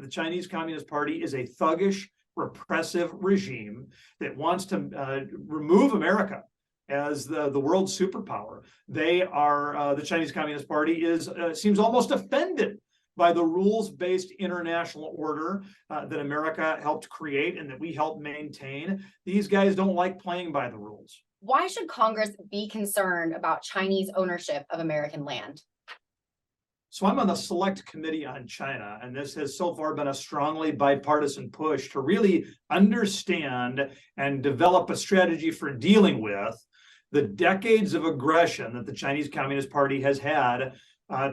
the Chinese Communist Party is a thuggish, repressive regime that wants to remove America as the world superpower. They are the Chinese Communist Party seems almost offended by the rules-based international order that America helped create and that we helped maintain. These guys don't like playing by the rules. Why should Congress be concerned about Chinese ownership of American land? So I'm on the Select Committee on China, and this has so far been a strongly bipartisan push to really understand and develop a strategy for dealing with the decades of aggression that the Chinese Communist Party has had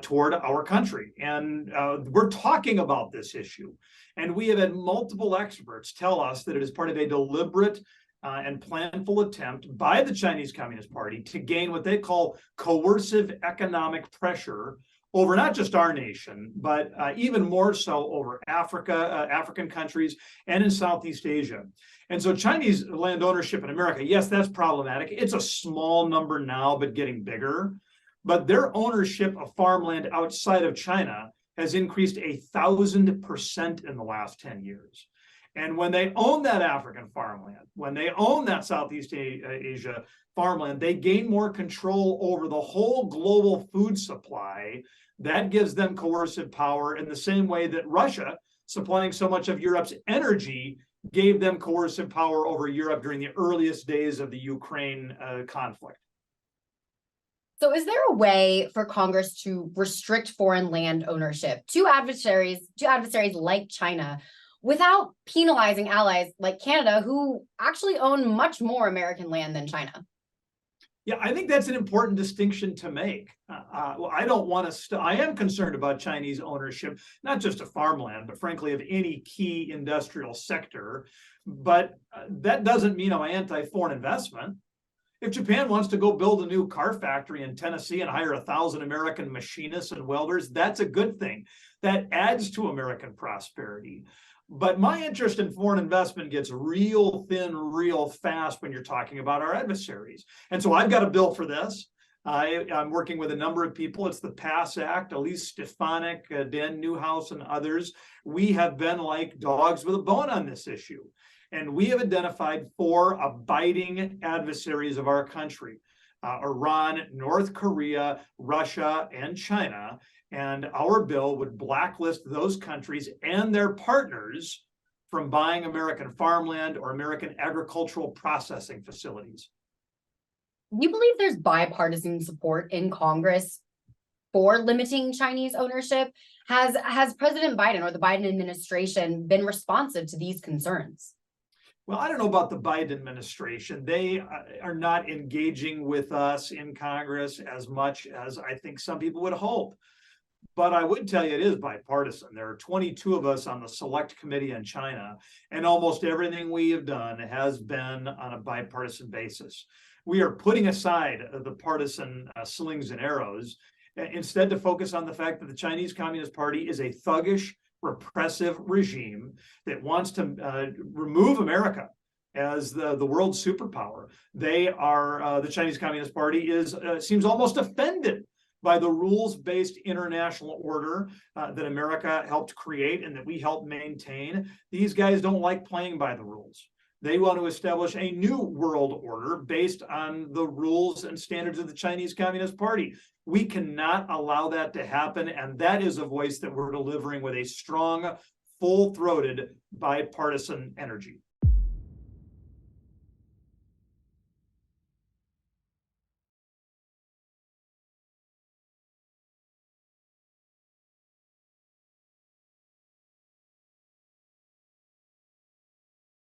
toward our country. And we're talking about this issue. And we have had multiple experts tell us that it is part of a deliberate and planful attempt by the Chinese Communist Party to gain what they call coercive economic pressure over not just our nation, but even more so over Africa, African countries, and in Southeast Asia. And so Chinese land ownership in America, yes, that's problematic. It's a small number now, but getting bigger. But their ownership of farmland outside of China has increased 1,000% in the last 10 years. And when they own that African farmland, when they own that Southeast Asia farmland, they gain more control over the whole global food supply. That gives them coercive power in the same way that Russia, supplying so much of Europe's energy, gave them coercive power over Europe during the earliest days of the Ukraine conflict. So is there a way for Congress to restrict foreign land ownership to adversaries like China without penalizing allies like Canada, who actually own much more American land than China? Yeah, I think that's an important distinction to make. Well, I don't want to. I am concerned about Chinese ownership, not just of farmland, but frankly of any key industrial sector. But that doesn't mean I'm anti-foreign investment. If Japan wants to go build a new car factory in Tennessee and hire 1,000 American machinists and welders, that's a good thing. That adds to American prosperity. But my interest in foreign investment gets real thin, real fast when you're talking about our adversaries. And so I've got a bill for this. I'm working with a number of people. It's the PASS Act, Elise Stefanik, Dan Newhouse, and others. We have been like dogs with a bone on this issue. And we have identified 4 abiding adversaries of our country: Iran, North Korea, Russia, and China. And our bill would blacklist those countries and their partners from buying American farmland or American agricultural processing facilities. You believe there's bipartisan support in Congress for limiting Chinese ownership? Has President Biden or the Biden administration been responsive to these concerns? Well, I don't know about the Biden administration. They are not engaging with us in Congress as much as I think some people would hope. But I would tell you it is bipartisan. There are 22 of us on the Select Committee on China, and almost everything we have done has been on a bipartisan basis. We are putting aside the partisan slings and arrows, instead to focus on the fact that the Chinese Communist Party is a thuggish, repressive regime that wants to remove America as the world superpower. They are the Chinese Communist Party seems almost offended by the rules-based international order that America helped create and that we helped maintain. These guys don't like playing by the rules. They want to establish a new world order based on the rules and standards of the Chinese Communist Party. We cannot allow that to happen, and that is a voice that we're delivering with a strong, full-throated, bipartisan energy.